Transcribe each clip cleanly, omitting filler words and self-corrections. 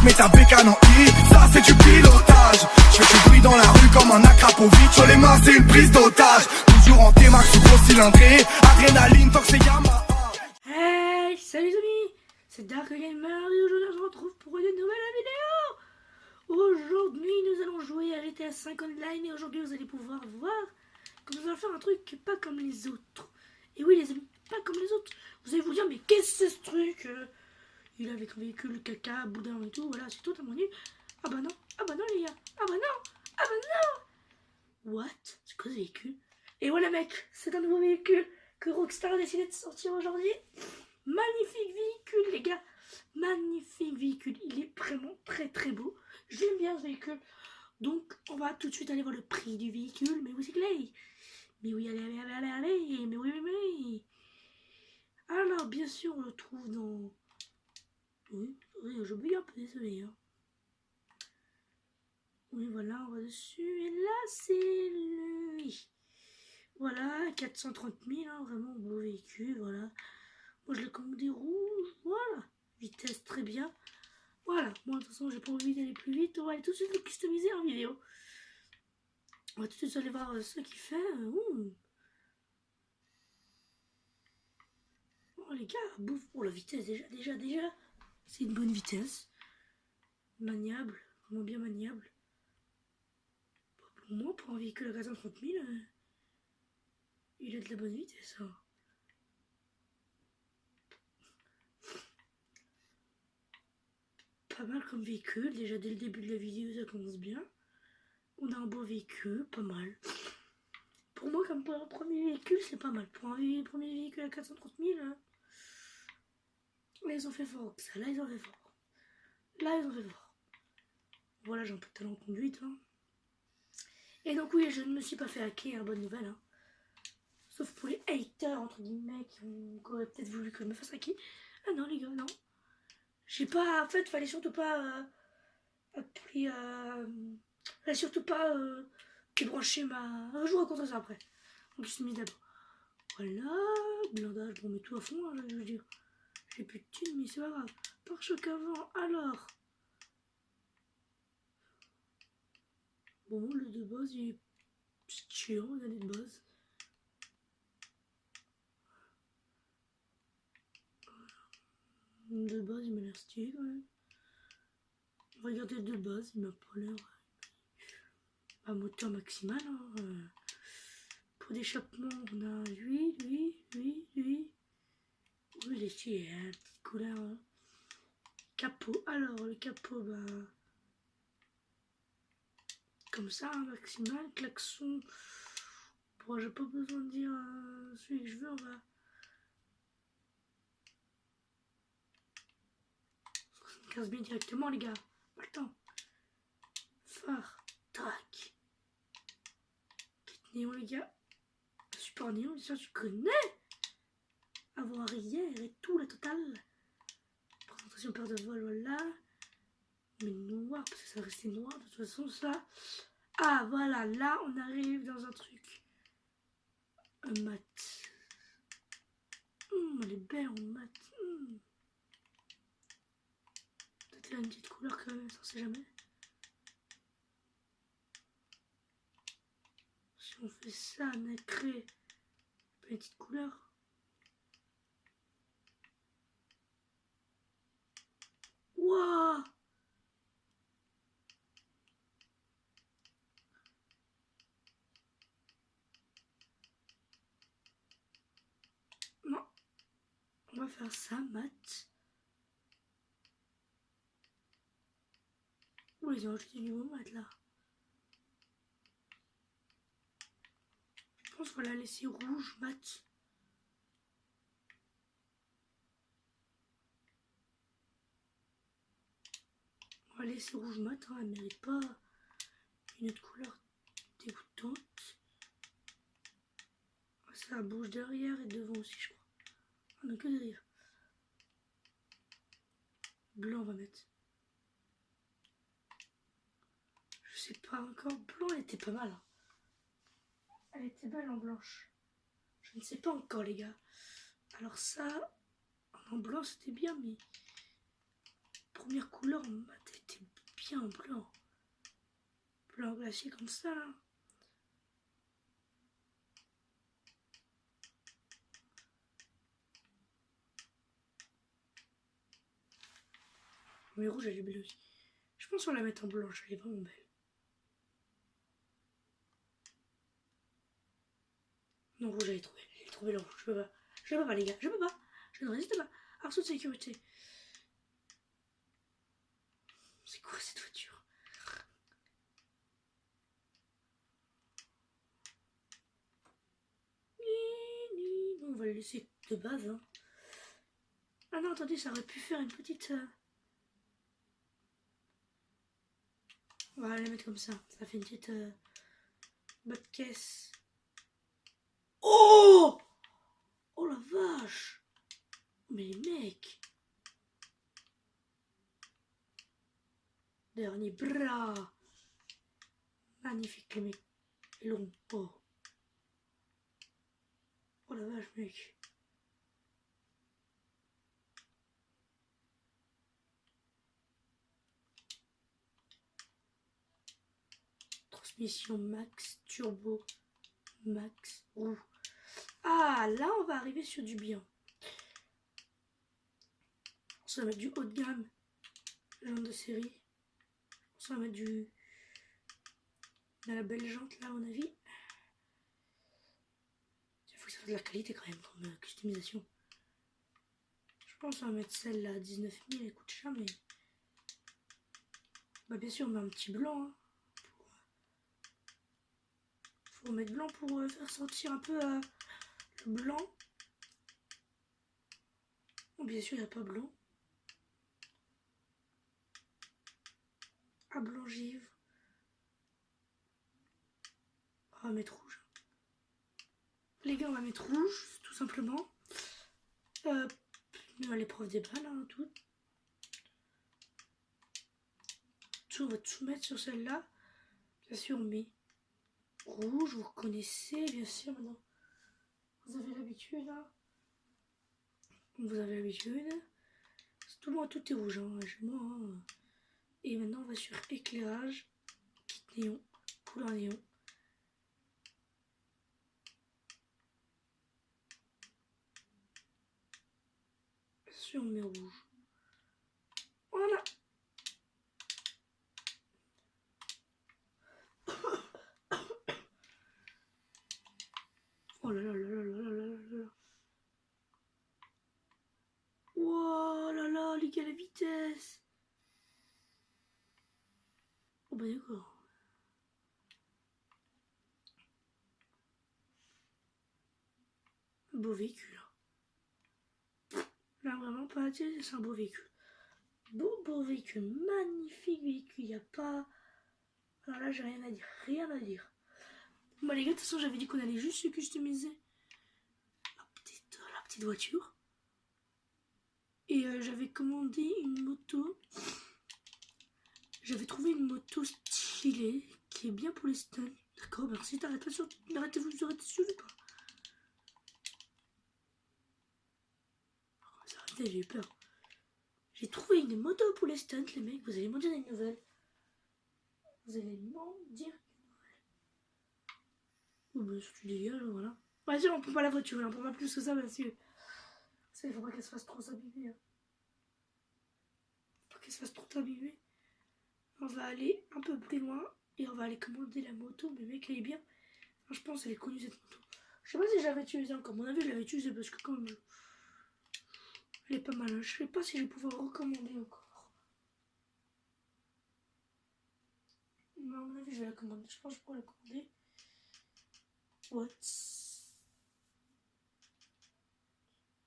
mets ta bécane en I. Ça c'est du pilotage. Je fais du bruit dans la rue comme un Akrapovic. Sur les mains c'est une prise d'otage. Toujours en T-Max ou gros cylindré. Adrénaline tant que c'est Yamaha. Hey, salut les amis, c'est Dark Gamer et aujourd'hui on se retrouve pour une nouvelle vidéo. Aujourd'hui nous allons jouer à GTA 5 Online et aujourd'hui vous allez pouvoir voir que nous allons faire un truc pas comme les autres. Et oui les amis, pas comme les autres. Vous allez vous dire mais qu'est-ce que c'est ce truc il est avec un véhicule caca, boudin et tout, voilà c'est totalement nul. Ah bah non les gars, ah bah non. What? C'est quoi ce véhicule? Et voilà mec, c'est un nouveau véhicule que Rockstar a décidé de sortir aujourd'hui. Magnifique véhicule les gars, magnifique véhicule, il est vraiment très beau, j'aime bien ce véhicule. Donc on va tout de suite aller voir le prix du véhicule, mais oui c'est clair, mais oui allez, mais oui. Alors bien sûr on le trouve dans... Oui, je bouille un peu, désolé hein. Oui voilà, on va dessus, et là c'est lui. Voilà, 430 000, hein, vraiment beau véhicule, voilà. Moi je l'ai commandé rouge, voilà. Vitesse très bien. Voilà, moi de toute façon j'ai pas envie d'aller plus vite. On va aller tout de suite le customiser en vidéo. On va tout de suite aller voir ce qu'il fait. Oh les gars, bouffe pour la vitesse déjà. C'est une bonne vitesse. Maniable, vraiment bien maniable. Pour moi, pour un véhicule à 430 000, il a de la bonne vitesse. Hein. Pas mal comme véhicule, déjà dès le début de la vidéo ça commence bien. On a un beau véhicule, pas mal. Pour moi comme pour un premier véhicule c'est pas mal. Pour un premier véhicule à 430 000, là ils ont fait fort. Ça, là ils ont fait fort. Voilà, j'ai un peu de talent en conduite. Hein. Et donc oui, je ne me suis pas fait hacker, hein, bonne nouvelle. Hein. Sauf pour les haters, entre guillemets, qui auraient peut-être voulu que je me fasse hacker. Ah non les gars, non. J'ai pas... En fait, fallait surtout pas... appeler... fallait surtout pas... débrancher ma... je vous raconterai ça après. Donc je suis mis d'abord. Voilà, blindage, bon mais tout à fond, hein, je veux dire. J'ai plus de thunes, mais c'est pas grave. Pare-choc avant, alors. Bon, le de base, il est chiant, regardez de base. De base, il m'a l'air stylé quand même. Regardez de base, il m'a pas l'air... à moteur maximal, hein. Pour d'échappement, on a lui. Oui, il est stylé, hein, petite couleur. Hein. Capot, alors le capot, bah... comme ça, hein, maximal. Klaxon, bon, j'ai pas besoin de dire celui que je veux, on va... 75 000 directement, les gars. Pas le temps. Phare, tac. Kit néon, les gars. Super néon, ça tu connais. Avant arrière et tout, la totale. Présentation paire de vol, voilà. Mais noir, parce que ça restait noir de toute façon, ça. Ah, voilà, là, on arrive dans un truc. Un mat. Elle est belle en mat. Peut-être une petite couleur quand même, on sait jamais. Si on fait ça, nacré, petite couleur. Wouah! Non, on va faire ça, mat. Oh, ils ont ajouté du beau mat là. Je pense qu'on va la laisser rouge, mat. On va laisser rouge mat, hein, elle ne mérite pas une autre couleur dégoûtante. Ça bouge derrière et devant aussi, je crois. On a que derrière. Blanc, on va mettre. Je sais pas encore. Blanc, elle était pas mal. Hein. Elle était belle en blanche. Je ne sais pas encore, les gars. Alors ça, en blanc, c'était bien, mais... première couleur en mat était bien blanc. Blanc glacé comme ça là. Mais rouge elle est belle aussi. Je pense qu'on va la mettre en blanche, elle est vraiment belle. Non, rouge elle est trop belle en rouge, je peux pas. Je peux pas les gars, je peux pas. Je ne résiste pas. Arceau de sécurité. C'est quoi cette voiture? On va le laisser de base. Hein. Ah non, attendez, ça aurait pu faire une petite... On va la mettre comme ça. Ça fait une petite boîte caisse. Oh! Oh la vache! Mais les mecs! Dernier bras! Magnifique les mecs. Long. Oh. Oh la vache mec. Transmission max, turbo, max, roue. Ah là on va arriver sur du bien. Ça va mettre du haut de gamme. Jante de série. Ça va mettre du... de la belle jante là à mon avis. Il faut que ça fasse de la qualité quand même comme customisation. Je pense qu'on va mettre celle-là à 19 000, elle coûte cher mais... Bah bien sûr on met un petit blanc. Hein, faut mettre blanc pour faire sortir un peu le blanc. Bon, bien sûr il n'y a pas blanc. Ah blanc givre. On va mettre rouge. Les gars on va mettre rouge tout simplement. L'épreuve des balles hein, tout. On va tout mettre sur celle-là. Bien sûr, on met rouge, vous reconnaissez, bien sûr, maintenant. Vous avez l'habitude, hein. Vous avez l'habitude. Tout moi, tout est rouge, hein, chez moi. Hein. Et maintenant, on va sur éclairage, kit néon, couleur néon. Bien sûr, on met rouge. Voilà. Oh là là là là là là là là. Oh là là, les gars, la vitesse. Oh bah d'accord. Un beau véhicule. Là, vraiment pas à dire, c'est un beau véhicule. Beau véhicule, magnifique véhicule, il n'y a pas... Alors là, j'ai rien à dire, rien à dire. Bon les gars, de toute façon, j'avais dit qu'on allait juste se customiser la petite voiture. Et j'avais commandé une moto. J'avais trouvé une moto stylée qui est bien pour les stuns. D'accord, merci, arrêtez-vous de arrêter sur ou pas? Arrêtez, j'ai eu peur. J'ai trouvé une moto pour les stunts, les mecs. Vous allez m'en dire une nouvelle. Vous allez m'en dire une nouvelle. Oh bah, si tu dégages, voilà. Bien sûr, on prend pas la voiture, on prend pas plus que ça, parce que... Il faut pas qu'elle se fasse trop s'abîmer. Hein. Faut pas qu'elle se fasse trop abîmer. On va aller un peu plus loin et on va aller commander la moto. Mais mec, elle est bien. Enfin, je pense qu'elle est connue cette moto. Je sais pas si j'avais utilisé encore. À mon avis, je l'avais utilisée parce que quand même, elle est pas mal. Hein. Je sais pas si je vais pouvoir recommander encore. Mais à mon avis, je vais la commander. Je pense que je pourrais la commander. What?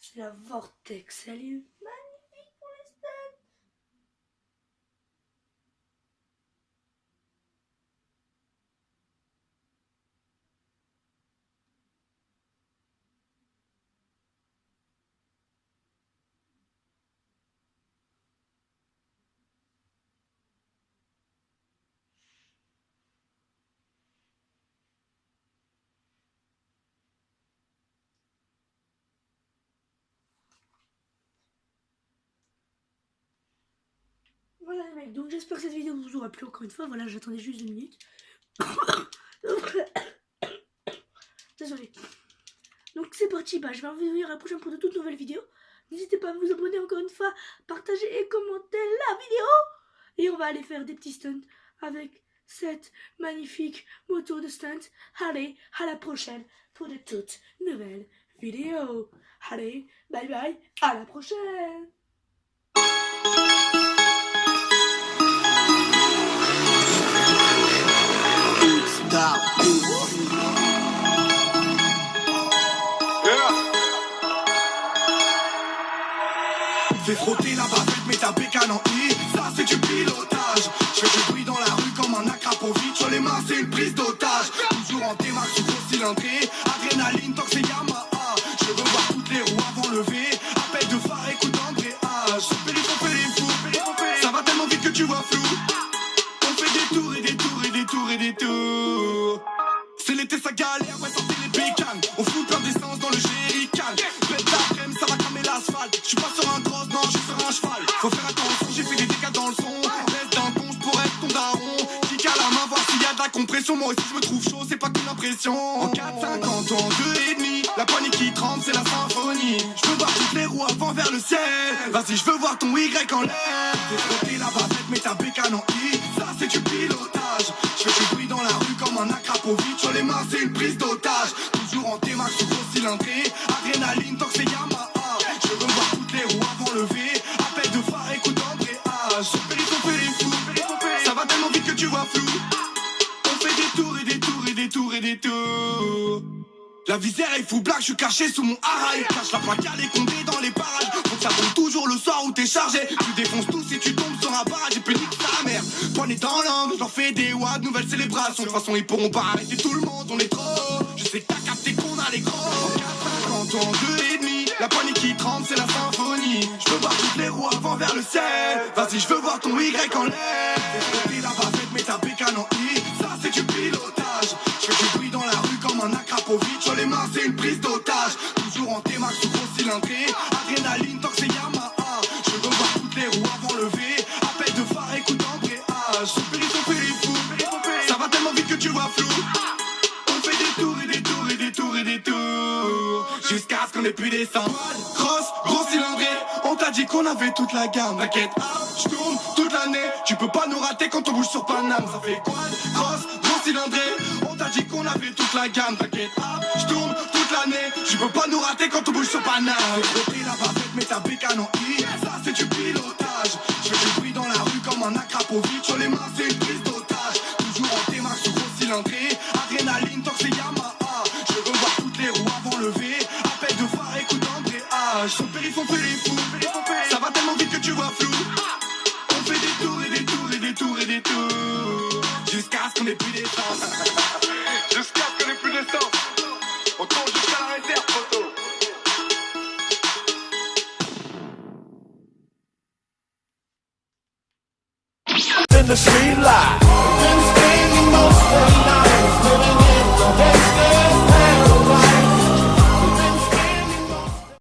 C'est la Vortex. Elle est magnifique pour les stats. Voilà les mecs, donc j'espère que cette vidéo vous aura plu encore une fois. Voilà, j'attendais juste 2 minutes. Désolé. Donc c'est parti, je vais revenir à la prochaine pour de toutes nouvelles vidéos. N'hésitez pas à vous abonner encore une fois, partager et commenter la vidéo. Et on va aller faire des petits stunts avec cette magnifique moto de stunt. Allez, à la prochaine pour de toutes nouvelles vidéos. Allez, bye bye, à la prochaine. Fais frotter la bavette, mets ta bécane en I. Ça c'est du pilotage. Je fais du bruit dans la rue comme un Akrapovic. Sur les mains c'est une prise d'otage. Toujours en T-Max sous gros cylindré. Adrénaline tant que c'est Yamaha. Je veux voir toutes les roues avant lever. Appel de phare et coup d'embrayage. Périph' on fait les fous. Ça va tellement vite que tu vois flou. On fait des tours et des tours et des tours et des tours. C'est l'été ça galère, ouais sortez les bécanes. On fout plein d'essence dans le jerrycan. Pète l'après-midi ça va cramer l'asphalte. Je suis pas sur un cross, non je suis sur un cheval. Faut faire attention, j'ai fait des dégâts dans le son. Laisse d'un con, je pourrais être ton daron. Kick à la main, voir s'il y a de la compression. Moi aussi je me trouve chaud, c'est pas qu'une impression. En 4,50 en 2,5. La poignée qui tremble, c'est la symphonie. Je veux voir toutes les roues avant vers le ciel. Vas-y, je veux voir ton Y en l'air. Fais frotter la bavette, mets ta bécane en I. Ça c'est du pilotage. Je fais du bruit dans la rue comme un Akrapovic. Sur les mains c'est une prise d'otage. Toujours en T-Max sous gros cylindré. Adrénaline tant que c'est Yamaha. Je veux voir toutes les roues avant lever. Appel de phare et coup d'embrayage. Périph' on fait les fous. Ça va tellement vite que tu vois flou. On fait des tours et des tours et des tours et des tours. La visière est fou black, je suis caché sous mon haraï. Cache la plaque à les condés dans les parages. Faut que ça tombe toujours le soir où t'es chargé. Tu défonces tout si tu tombes sur un barrage. Et puis nique ta mère, poignée dans l'angle. Je leur fais des watts, nouvelles célébrations. De toute façon ils pourront pas arrêter tout le monde, on est trop. Je sais que t'as capté qu'on a les gros. 4,50 en 2,5. La poignée qui tremble c'est la symphonie. Je veux voir toutes les roues avant vers le ciel. Vas-y je veux voir ton Y en l'air. Fais frotter la bavette, mets ta bécane en I. Ça c'est du pilotage. Je fais du bruit dans la rue comme un Akrapovic. Sur les mains c'est une prise d'otage. Toujours en T-Max sous gros cylindré. Adrénaline tant que c'est Yamaha. Je veux voir toutes les roues avant lever. Appel de phare et coup d'embrayage. Périph' on fait les fous. Ça va tellement vite que tu vois flou. On fait des tours et des tours et des tours et des tours. Jusqu'à ce qu'on ait plus d'essence. Cross, gros cylindré. On t'a dit qu'on avait toute la gamme. T'inquiète, je tourne toute l'année. Tu peux pas nous rater quand on bouge sur Paname. Ça fait quad, cross, gros cylindré. On t'a dit qu'on avait toute la gamme. T'inquiète, je tourne toute l'année. Tu peux pas nous rater quand on bouge sur Paname. Fais frotter la bavette, mets ta bécane en I. Ça c'est du pilotage. Je fais du bruit dans la rue comme un Akrapovic. Sur les mains c'est une prise d'otage. Toujours en T-Max sous gros cylindré. Adrénaline tant que c'est Yamaha. Je veux voir toutes les roues avant lever. Appel de phare et coup d'embrayage. Son périph' on fait les fous. Ça va tellement vite que tu vois flou. On fait des tours et des tours et des tours et des tours. Jusqu'à ce qu'on ait plus d'essence. Jusqu'à ce qu'on ait plus d'essence. On tourne jusqu'à la réserve, photo. In the street life, been spending most of